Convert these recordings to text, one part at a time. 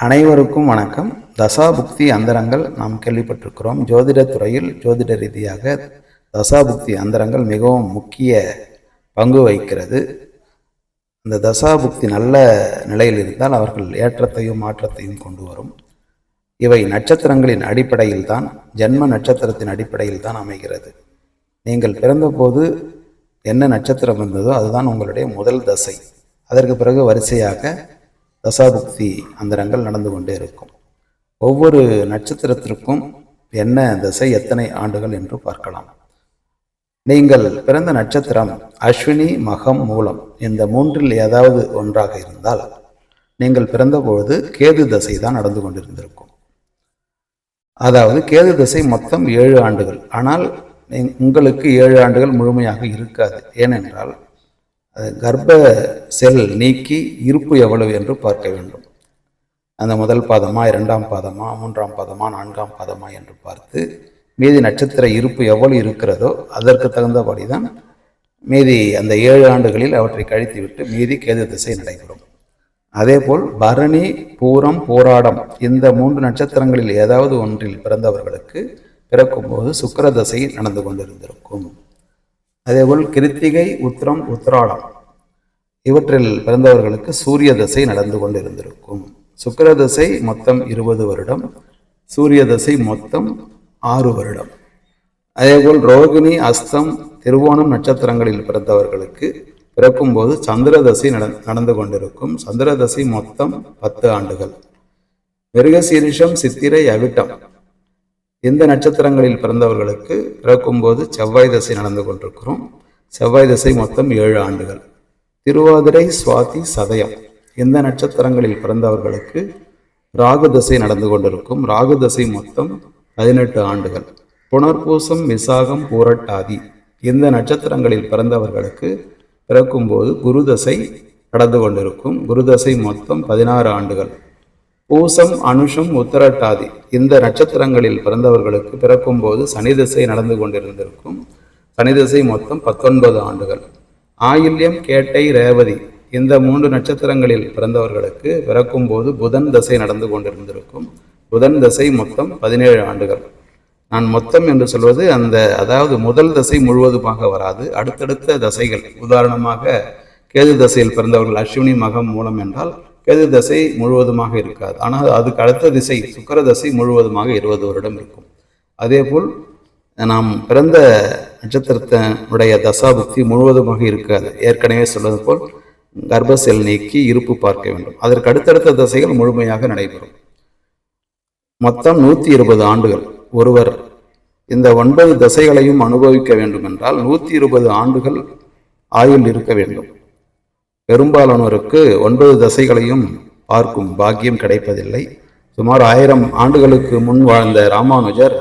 அனைவருக்கும் வணக்கம். தசாபுக்தி அந்தரங்கள் நாம் கேள்விப்பட்டிருக்கிறோம். ஜோதிட துறையில் ஜோதிட ரீதியாக தசாபுக்தி அந்தரங்கள் மிகவும் முக்கிய பங்கு வகிக்கிறது. அந்த தசாபுக்தி நல்ல நிலையில் இருந்தால் அவர்கள் ஏற்றத்தையும் மாற்றத்தையும் கொண்டு வரும். இவை நட்சத்திரங்களின் அடிப்படையில் தான், ஜென்ம நட்சத்திரத்தின் அடிப்படையில் தான் அமைகிறது. நீங்கள் பிறந்தபோது என்ன நட்சத்திரம் இருந்ததோ அதுதான் உங்களுடைய முதல் தசை. அதற்கு பிறகு வரிசையாக தசாபுக்தி அந்தரங்கள் நடந்து கொண்டே இருக்கும். ஒவ்வொரு நட்சத்திரத்திற்கும் என்ன தசை, எத்தனை ஆண்டுகள் என்று பார்க்கலாம். நீங்கள் பிறந்த நட்சத்திரம் அஸ்வினி, மகம், மூலம் இந்த மூன்றில் ஏதாவது ஒன்றாக இருந்தால் நீங்கள் பிறந்தபொழுது கேது தசை தான் நடந்து கொண்டிருந்திருக்கும். அதாவது கேது தசை மொத்தம் 7 ஆண்டுகள். ஆனால் உங்களுக்கு 7 ஆண்டுகள் முழுமையாக இருக்காது. ஏனென்றால் கர்ப்ப செல் நீக்கி இருப்பு எவ்வளவு என்று பார்க்க வேண்டும். அந்த முதல் பாதமா, 2ஆம் பாதமா, 3ஆம் பாதமா, 4ஆம் பாதமா என்று பார்த்து மீதி நட்சத்திர இருப்பு எவ்வளவு இருக்கிறதோ அதற்கு தகுந்தபடி தான் மீதி அந்த 7 ஆண்டுகளில் அவற்றை கழித்துவிட்டு மீதி கேது திசை நடைபெறும். அதேபோல் பரணி, பூரம், போராடம் இந்த 3 நட்சத்திரங்களில் ஏதாவது ஒன்றில் பிறந்தவர்களுக்கு பிறக்கும்போது சுக்கிர தசை நடந்து கொண்டிருந்திருக்கும். அதேபோல் கிருத்திகை, உத்திரம், உத்திராடம் இவற்றில் பிறந்தவர்களுக்கு சூரிய தசை நடந்து கொண்டிருந்திருக்கும். சுக்கிர தசை மொத்தம் 20 வருடம், சூரிய தசை மொத்தம் 6 வருடம். அதேபோல் ரோகிணி, அஸ்தம், திருவோணம் நட்சத்திரங்களில் பிறந்தவர்களுக்கு பிறக்கும்போது சந்திர தசை நடந்து கொண்டிருக்கும். சந்திர தசை மொத்தம் 10 ஆண்டுகள். மிருகசீரிஷம், சித்திரை, அவிட்டம் இந்த நட்சத்திரங்களில் பிறந்தவர்களுக்கு பிறக்கும்போது செவ்வாய் தசை நடந்து கொண்டிருக்கிறோம். செவ்வாய் தசை மொத்தம் 7 ஆண்டுகள். திருவாதிரை, சுவாதி, சதயம் இந்த நட்சத்திரங்களில் பிறந்தவர்களுக்கு ராகு தசை நடந்து கொண்டிருக்கும். ராகு தசை மொத்தம் 18 ஆண்டுகள். புனர்பூசம், விசாகம், பூரட்டாதி இந்த நட்சத்திரங்களில் பிறந்தவர்களுக்கு பிறக்கும்போது குரு தசை நடந்து கொண்டிருக்கும். குரு தசை மொத்தம் 16 ஆண்டுகள். பூசம், அனுஷம், உத்தரட்டாதி இந்த நட்சத்திரங்களில் பிறந்தவர்களுக்கு பிறக்கும்போது சனி திசை நடந்து கொண்டிருந்திருக்கும். சனி திசை மொத்தம் 19 ஆண்டுகள். ஆயில்யம், கேட்டை, ரேவதி இந்த 3 நட்சத்திரங்களில் பிறந்தவர்களுக்கு பிறக்கும்போது புதன் தசை நடந்து கொண்டிருந்திருக்கும். புதன் தசை மொத்தம் 17 ஆண்டுகள். நான் மொத்தம் என்று சொல்வது அதாவது முதல் தசை முழுவதுமாக வராது, அடுத்தடுத்த தசைகள். உதாரணமாக கேது தசையில் பிறந்தவர்கள் அஸ்வினி, மகம், மூலம் என்றால் கேது தசை முழுவதுமாக இருக்காது. ஆனால் அதுக்கு அடுத்த திசை சுக்கிர தசை முழுவதுமாக 20 வருடம் இருக்கும். அதேபோல் நாம் பிறந்த நட்சத்திரத்தினுடைய தசாபுக்தி முழுவதுமாக இருக்காது. ஏற்கனவே சொல்வது போல் கர்ப்ப செல் நீக்கி இருப்பு பார்க்க வேண்டும். அதற்கு அடுத்தடுத்த தசைகள் முழுமையாக நடைபெறும். மொத்தம் 120 ஆண்டுகள். ஒருவர் இந்த 9 தசைகளையும் அனுபவிக்க வேண்டும் என்றால் 120 ஆண்டுகள் ஆயுள் இருக்க வேண்டும். பெரும்பாலானோருக்கு 9 தசைகளையும் பார்க்கும் பாக்கியம் கிடைப்பதில்லை. சுமார் 1000 ஆண்டுகளுக்கு முன் வாழ்ந்த ராமானுஜர்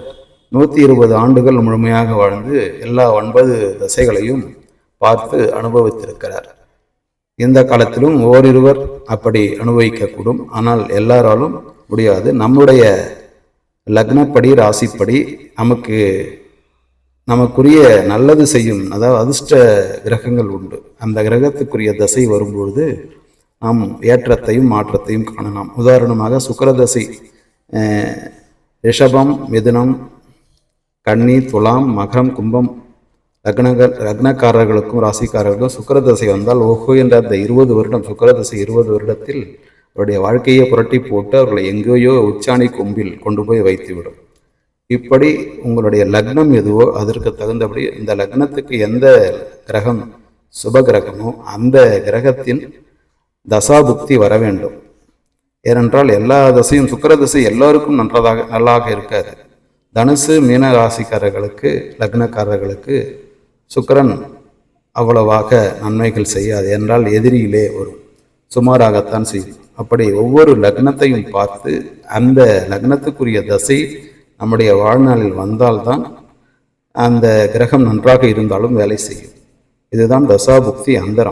120 ஆண்டுகள் முழுமையாக வாழ்ந்து எல்லா 9 தசைகளையும் பார்த்து அனுபவித்திருக்கிறார். இந்த காலத்திலும் ஓரிருவர் அப்படி அனுபவிக்கக்கூடும். ஆனால் எல்லாராலும் முடியாது. நம்முடைய லக்னப்படி, ராசிப்படி நமக்குரிய நல்லது செய்யும், அதாவது அதிர்ஷ்ட கிரகங்கள் உண்டு. அந்த கிரகத்துக்குரிய தசை வரும்பொழுது நாம் ஏற்றத்தையும் மாற்றத்தையும் காணலாம். உதாரணமாக சுக்கிர தசை ரிஷபம், மிதுனம், கன்னி, துலாம், மகரம், கும்பம் லக்னக்காரர்களுக்கும் ராசிக்காரர்களுக்கும் சுக்கிர தசை வந்தால் ஓஹோ என்ற அந்த 20 வருடம் சுக்கிர தசை 20 வருடத்தில் அவருடைய வாழ்க்கையை புரட்டி போட்டு அவர்களை எங்கேயோ உச்சாணி கொம்பில் கொண்டு போய் வைத்துவிடும். இப்படி உங்களுடைய லக்னம் எதுவோ அதற்கு தகுந்தபடி இந்த லக்னத்துக்கு எந்த கிரகம் சுப கிரகமோ அந்த கிரகத்தின் தசாபுக்தி வர வேண்டும். ஏனென்றால் எல்லா தசையும் சுக்கிர தசை எல்லோருக்கும் நல்லாக இருக்காது. தனுசு, மீன ராசிக்காரர்களுக்கு, லக்னக்காரர்களுக்கு சுக்கிரன் அவ்வளவாக நன்மைகள் செய்யாது. என்றால் எதிரியிலே ஒரு சுமாராகத்தான் செய்யும். அப்படி ஒவ்வொரு லக்னத்தையும் பார்த்து அந்த லக்னத்துக்குரிய தசை நம்முடைய வாழ்நாளில் வந்தால்தான் அந்த கிரகம் நன்றாக இருந்தாலும் வேலை செய்யும். இதுதான் தசாபுக்தி அந்தரம்.